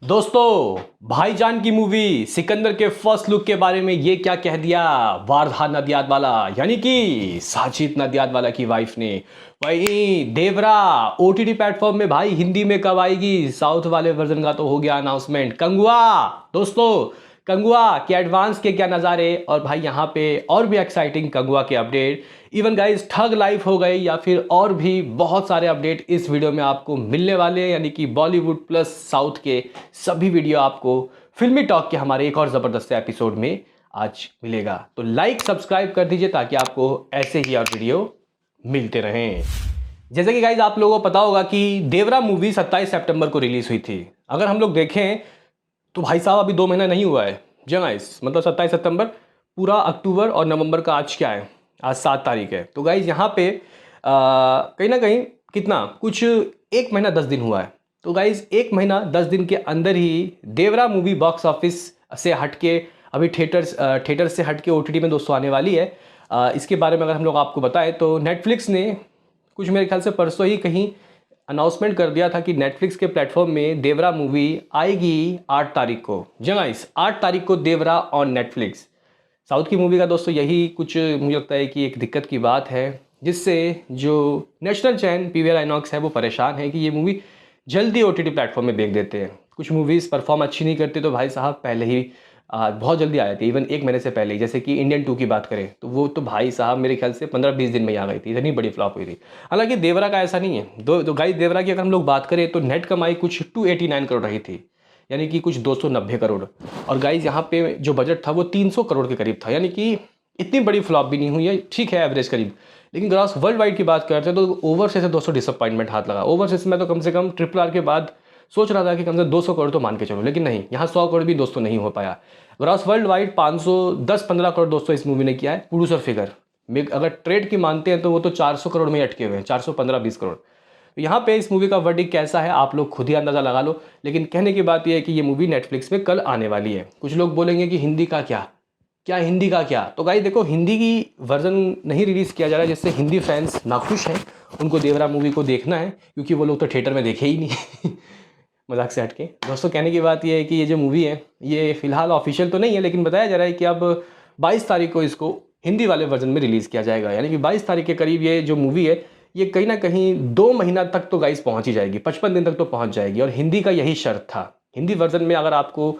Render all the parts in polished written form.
दोस्तों, भाईजान की मूवी सिकंदर के फर्स्ट लुक के बारे में ये क्या कह दिया वारधा नदियादवाला यानी कि साजिद नदियादवाला की वाइफ ने। वही देवरा ओटीटी प्लेटफॉर्म में भाई हिंदी में कब आएगी, साउथ वाले वर्जन का तो हो गया अनाउंसमेंट। कंगुआ दोस्तों, कंगुआ के एडवांस के क्या नज़ारे, और भाई यहाँ पे और भी एक्साइटिंग कंगुआ के अपडेट, इवन गाइस ठग लाइव हो गए या फिर और भी बहुत सारे अपडेट इस वीडियो में आपको मिलने वाले हैं। यानी कि बॉलीवुड प्लस साउथ के सभी वीडियो आपको फिल्मी टॉक के हमारे एक और ज़बरदस्त एपिसोड में आज मिलेगा। तो लाइक सब्सक्राइब कर दीजिए ताकि आपको ऐसे ही और वीडियो मिलते रहें। जैसे कि गाइज आप लोगों को पता होगा कि देवरा मूवी 27 सितंबर को रिलीज हुई थी। अगर हम लोग देखें तो भाई साहब अभी 2 महीना नहीं हुआ है जी गाइस, मतलब 27 सितंबर, पूरा अक्टूबर और नवंबर का आज क्या है, आज 7 तारीख है। तो गाइज यहाँ पे कहीं ना कहीं कितना कुछ 1 महीना 10 दिन हुआ है। तो गाइज 1 महीना 10 दिन के अंदर ही देवरा मूवी बॉक्स ऑफिस से हटके अभी थिएटर से हटके ओटीटी में दोस्तों आने वाली है। इसके बारे में अगर हम लोग आपको बताएं तो नेटफ्लिक्स ने कुछ मेरे ख्याल से परसों ही कहीं अनाउंसमेंट कर दिया था कि नेटफ्लिक्स के प्लेटफॉर्म में देवरा मूवी आएगी 8 तारीख को। जी गाइस 8 तारीख को देवरा ऑन नेटफ्लिक्स। साउथ की मूवी का दोस्तों यही कुछ मुझे लगता है कि एक दिक्कत की बात है, जिससे जो नेशनल चैन पीवीआर आइनॉक्स है वो परेशान है कि ये मूवी जल्दी ओटीटी प्लेटफॉर्म में बेच देते हैं। कुछ मूवीज़ परफॉर्म अच्छी नहीं करती तो भाई साहब पहले ही बहुत जल्दी आ जाती है, इवन 1 महीने से पहले ही। जैसे कि इंडियन 2 की बात करें तो वो तो भाई साहब मेरे ख्याल से 15-20 दिन में ही आ गई थी, इतनी बड़ी फ्लॉप हुई थी। हालांकि देवरा का ऐसा नहीं है। दो गाइस देवरा की अगर हम लोग बात करें तो नेट कमाई कुछ 289 करोड़ रही थी, यानी कि कुछ 290 करोड़। और गाइज यहाँ पे जो बजट था वो 300 करोड़ के करीब था, यानी कि इतनी बड़ी फ्लॉप भी नहीं हुई है, ठीक है एवरेज करीब। लेकिन ग्रॉस वर्ल्ड वाइड की बात करते हैं तो ओवरसीज से दोस्तों डिसअपॉइंटमेंट हाथ लगा। ओवरसीज में तो कम से कम RRR के बाद सोच रहा था कि कम से कम 200 करोड़ तो मान के चलो, लेकिन नहीं, यहाँ 100 करोड़ भी दोस्तों नहीं हो पाया। ग्रॉस वर्ल्ड वाइड 510-15 करोड़ दोस्तों इस मूवी ने किया है, प्रोड्यूसर फिगर में अगर ट्रेड की मानते हैं तो वो तो 400 करोड़ में ही अटके हुए हैं, 415-20 करोड़। तो यहाँ पे इस मूवी का वर्डिक्ट कैसा है आप लोग खुद ही अंदाज़ा लगा लो। लेकिन कहने की बात यह है कि ये मूवी नेटफ्लिक्स में कल आने वाली है। कुछ लोग बोलेंगे कि हिंदी का क्या क्या हिंदी का क्या, तो गाइस देखो हिंदी की वर्जन नहीं रिलीज़ किया जा रहा है, जिससे हिंदी फैंस नाखुश हैं। उनको देवरा मूवी को देखना है क्योंकि वो लोग तो थिएटर में देखे ही नहीं मजाक से हटके दोस्तों, कहने की बात यह है कि ये जो मूवी है ये फिलहाल ऑफिशियल तो नहीं है, लेकिन बताया जा रहा है कि अब 22 तारीख को इसको हिंदी वाले वर्जन में रिलीज़ किया जाएगा। यानी कि 22 तारीख के करीब ये जो मूवी है ये कहीं ना कहीं 2 महीना तक तो गाइस पहुंच ही जाएगी, 55 दिन तक तो पहुंच जाएगी। और हिंदी का यही शर्त था, हिंदी वर्जन में अगर आपको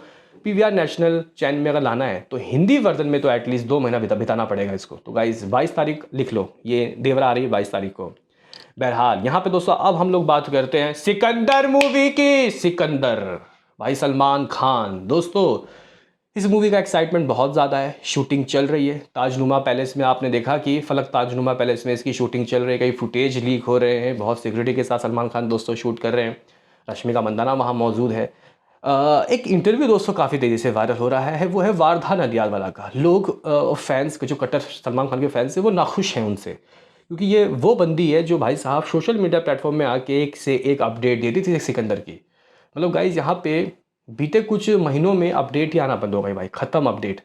पीवीआर नेशनल चैन में अगर लाना है तो हिंदी वर्जन में तो एटलीस्ट 2 महीना बिताना पड़ेगा इसको। तो गाइस 22 तारीख लिख लो, ये देवरा आ रही है 22 तारीख को। बहरहाल यहाँ पे दोस्तों अब हम लोग बात करते हैं सिकंदर मूवी की। सिकंदर भाई सलमान खान, दोस्तों इस मूवी का एक्साइटमेंट बहुत ज़्यादा है। शूटिंग चल रही है ताजनुमा पैलेस में, आपने देखा कि फलक ताजनुमा पैलेस में इसकी शूटिंग चल रही है, कई फुटेज लीक हो रहे हैं, बहुत सिक्योरिटी के साथ सलमान खान दोस्तों शूट कर रहे हैं। रश्मिका मंदाना वहाँ मौजूद है। एक इंटरव्यू दोस्तों काफ़ी तेज़ी से वायरल हो रहा है, वो है वारधा नदियादवाला का। लोग फैंस जो कट्टर सलमान खान के फैंस हैं वो नाखुश हैं उनसे, क्योंकि ये वो बंदी है जो भाई साहब सोशल मीडिया प्लेटफॉर्म में आके एक से एक अपडेट देती थी सिकंदर की। मतलब गाइज यहाँ पे बीते कुछ महीनों में अपडेट ही आना बंद हो गई भाई, ख़त्म अपडेट।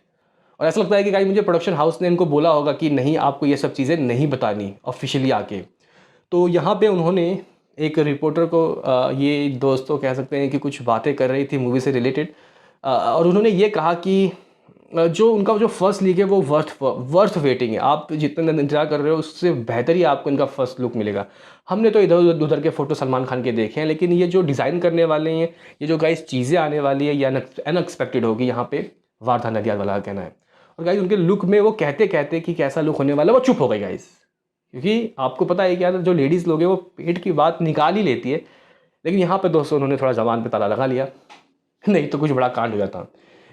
और ऐसा लगता है कि गाइज मुझे प्रोडक्शन हाउस ने इनको बोला होगा कि नहीं आपको ये सब चीज़ें नहीं बतानी ऑफिशियली आके। तो यहाँ पे उन्होंने एक रिपोर्टर को ये दोस्तों कह सकते हैं कि कुछ बातें कर रही थी मूवी से रिलेटेड, और उन्होंने ये कहा कि जो उनका जो फर्स्ट लीक है वो वर्थ वेटिंग है। आप जितने इंतजार कर रहे हो उससे बेहतर ही आपको इनका फर्स्ट लुक मिलेगा। हमने तो इधर उधर के फ़ोटो सलमान खान के देखे हैं, लेकिन ये जो डिज़ाइन करने वाले हैं, ये जो गाइस चीज़ें आने वाली है ये अनएक्सपेक्टेड होगी। यहाँ पे वारधा नदियादवाला का कहना है। और गाइस उनके लुक में वो कहते कहते कि कैसा लुक होने वाला है वो चुप हो गई गाइस, क्योंकि आपको पता है क्या, जो लेडीज़ लोग हैं वो पेट की बात निकाल ही लेती है। लेकिन यहाँ पे दोस्तों उन्होंने थोड़ा ज़बान पे ताला लगा लिया नहीं तो कुछ बड़ा कांड हो जाता।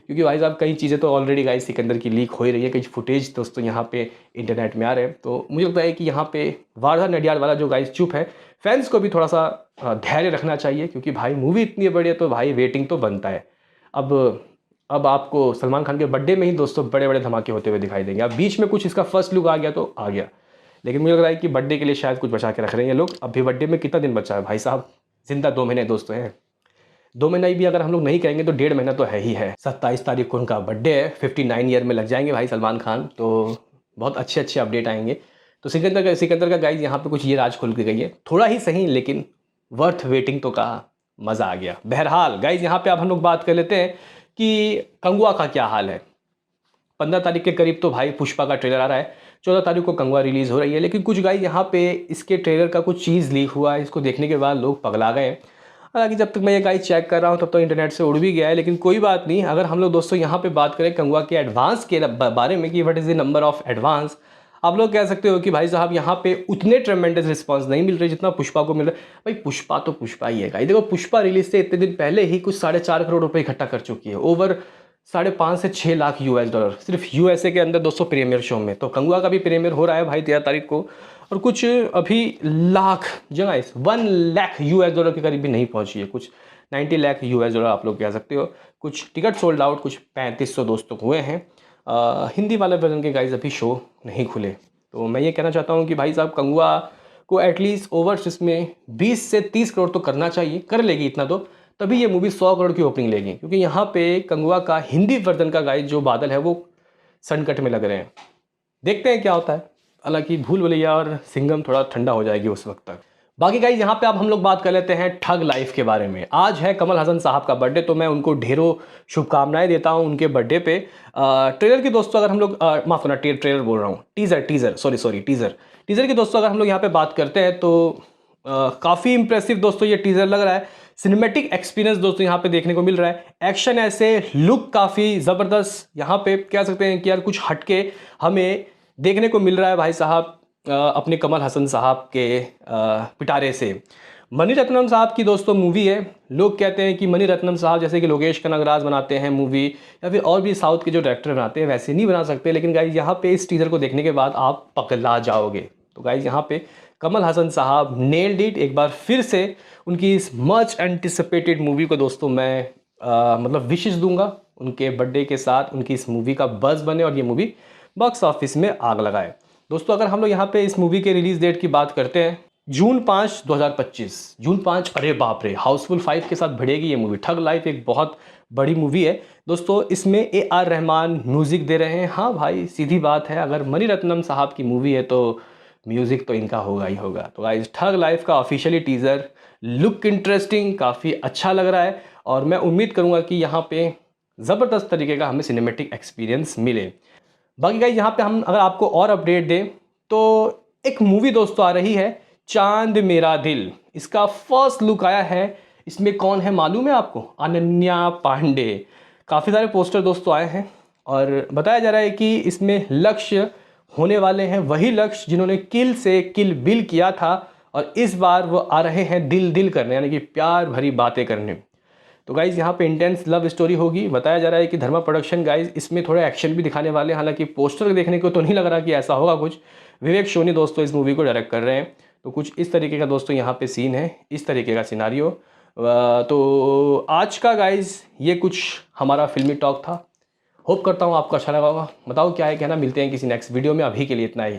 क्योंकि भाई साहब कई चीज़ें तो ऑलरेडी गाइस सिकंदर की लीक हो ही रही है, कई फुटेज दोस्तों यहाँ पे इंटरनेट में आ रहे हैं। तो मुझे लगता है कि यहाँ पे वारधा नडियादवाला जो गाइस चुप है, फैंस को भी थोड़ा सा धैर्य रखना चाहिए, क्योंकि भाई मूवी इतनी बड़ी है तो भाई वेटिंग तो बनता है। अब आपको सलमान खान के बर्थडे में ही दोस्तों बड़े बड़े धमाके होते हुए दिखाई देंगे। अब बीच में कुछ इसका फर्स्ट लुक आ गया तो आ गया, लेकिन मुझे लग रहा है कि बर्थडे के लिए शायद कुछ बचा के रख रहे हैं ये लोग। अभी बर्थडे में कितना दिन बचा है भाई साहब, जिंदा 2 महीने दोस्तों हैं। 2 महीना भी अगर हम लोग नहीं कहेंगे तो 1.5 महीना तो है ही है। 27 तारीख को उनका बर्थडे है, 59 ईयर में लग जाएंगे भाई सलमान खान। तो बहुत अच्छे अच्छे अपडेट आएंगे। तो सिकंदर का गाइज यहाँ पे कुछ ये राज खुल के गई है, थोड़ा ही सही लेकिन वर्थ वेटिंग तो कहा। मज़ा आ गया। बहरहाल गाइज यहाँ पे अब हम लोग बात कर लेते हैं कि कंगुआ का क्या हाल है। 15 तारीख के करीब तो भाई पुष्पा का ट्रेलर आ रहा है, 14 तारीख को कंगुआ रिलीज़ हो रही है, लेकिन कुछ गाइज यहाँ पे इसके ट्रेलर का कुछ चीज़ लीक हुआ है, इसको देखने के बाद लोग पगला गए हैं। हालांकि जब तक मैं ये गाइज चेक कर रहा हूँ तब तो इंटरनेट से उड़ भी गया है, लेकिन कोई बात नहीं। अगर हम लोग दोस्तों यहाँ पे बात करें कंगुआ के एडवांस के बारे में कि what is the number of advance, आप लोग कह सकते हो कि भाई साहब यहाँ पे उतने ट्रेमेंडस रिस्पांस नहीं मिल रहे जितना पुष्पा को मिल रहा है। भाई पुष्पा तो पुष्पा ही है गाइस। देखो पुष्पा रिलीज से इतने दिन पहले ही कुछ 4.5 करोड़ रुपए इकट्ठा कर चुकी है, ओवर 5.5 से 6 लाख यूएस डॉलर सिर्फ यूएसए के अंदर दोस्तों प्रीमियर शो में। तो कंगुआ का भी प्रीमियर हो रहा है भाई 13 तारीख को, और कुछ अभी लाख जगह 1 लाख यूएस डॉलर के करीब भी नहीं पहुंची है, कुछ 90 लाख यूएस डॉलर आप लोग कह सकते हो। कुछ टिकट सोल्ड आउट, कुछ 3500 दोस्तों हुए हैं। हिंदी वाले वर्जन के गाइज अभी शो नहीं खुले। तो मैं ये कहना चाहता हूँ कि भाई साहब कंगुआ को एटलीस्ट ओवर्स इसमें 20 से 30 करोड़ तो करना चाहिए, कर लेगी इतना तो, तभी ये मूवी 100 करोड़ की ओपनिंग लेगी। क्योंकि यहाँ पे कंगुआ का हिंदी वर्जन का गाइज जो बादल है वो सनकट में लग रहे हैं। देखते हैं क्या होता है। हालांकि भूल भुलैया और सिंघम थोड़ा ठंडा हो जाएगी उस वक्त तक। बाकी गाइज यहाँ पे अब हम लोग बात कर लेते हैं ठग लाइफ के बारे में। आज है कमल हसन साहब का बर्थडे, तो मैं उनको ढेरों शुभकामनाएं देता हूँ उनके बर्थडे पे। ट्रेलर की दोस्तों अगर हम लोग माफ करना, ट्रेलर बोल रहा हूँ, टीज़र सॉरी टीज़र की दोस्तों अगर हम लोग यहाँ पे बात करते हैं तो काफ़ी इंप्रेसिव दोस्तों ये टीज़र लग रहा है। सिनेमैटिक एक्सपीरियंस दोस्तों यहाँ पे देखने को मिल रहा है। एक्शन ऐसे, लुक काफ़ी ज़बरदस्त, यहाँ पे कह सकते हैं कि यार कुछ हटके हमें देखने को मिल रहा है भाई साहब अपने कमल हसन साहब के पिटारे से। मणिरत्नम साहब की दोस्तों मूवी है। लोग कहते हैं कि मणिरत्नम साहब जैसे कि लोकेश कनगराज बनाते हैं मूवी, या फिर और भी साउथ के जो डायरेक्टर बनाते हैं वैसे नहीं बना सकते, लेकिन गाइज यहाँ पे इस टीज़र को देखने के बाद आप पगला जाओगे। तो गाइज यहाँ पे कमल हसन साहब नेल्ड इट। एक बार फिर से उनकी इस मच एंटिसिपेटेड मूवी को दोस्तों मैं मतलब विशेष दूंगा उनके बर्थडे के साथ, उनकी इस मूवी का बज़ बने और ये मूवी बॉक्स ऑफिस में आग लगाए। दोस्तों अगर हम लोग यहाँ पे इस मूवी के रिलीज डेट की बात करते हैं, जून 5 2025, जून 5, अरे बाप रे, हाउसफुल 5 के साथ भिड़ेगी ये मूवी। ठग लाइफ एक बहुत बड़ी मूवी है दोस्तों, इसमें AR रहमान म्यूज़िक दे रहे हैं। हाँ भाई सीधी बात है, अगर मणिरत्नम साहब की मूवी है तो म्यूज़िक तो इनका होगा ही होगा। तो गाइस ठग लाइफ का ऑफिशियली टीज़र लुक इंटरेस्टिंग, काफ़ी अच्छा लग रहा है, और मैं उम्मीद करूँगा कि यहाँ पे ज़बरदस्त तरीके का हमें सिनेमेटिक एक्सपीरियंस मिले। बाकी गाइस यहाँ पे हम अगर आपको और अपडेट दें तो एक मूवी दोस्तों आ रही है, चांद मेरा दिल। इसका फर्स्ट लुक आया है। इसमें कौन है मालूम है आपको? अनन्या पांडे। काफ़ी सारे पोस्टर दोस्तों आए हैं और बताया जा रहा है कि इसमें लक्ष्य होने वाले हैं वही लक्ष्य जिन्होंने किल से किल बिल किया था, और इस बार वो आ रहे हैं दिल दिल करने, यानी कि प्यार भरी बातें करने। तो गाइज़ यहाँ पे इंटेंस लव स्टोरी होगी। बताया जा रहा है कि धर्मा प्रोडक्शन गाइज़ इसमें थोड़ा एक्शन भी दिखाने वाले हैं, हालांकि पोस्टर देखने को तो नहीं लग रहा कि ऐसा होगा कुछ। विवेक सोनी दोस्तों इस मूवी को डायरेक्ट कर रहे हैं। तो कुछ इस तरीके का दोस्तों यहाँ पे सीन है, इस तरीके का सिनारियो। तो आज का गाइज़ ये कुछ हमारा फिल्मी टॉक था। होप करता हूँ आपको अच्छा लगा होगा। बताओ क्या है कहना, मिलते हैं किसी नेक्स्ट वीडियो में। अभी के लिए इतना ही।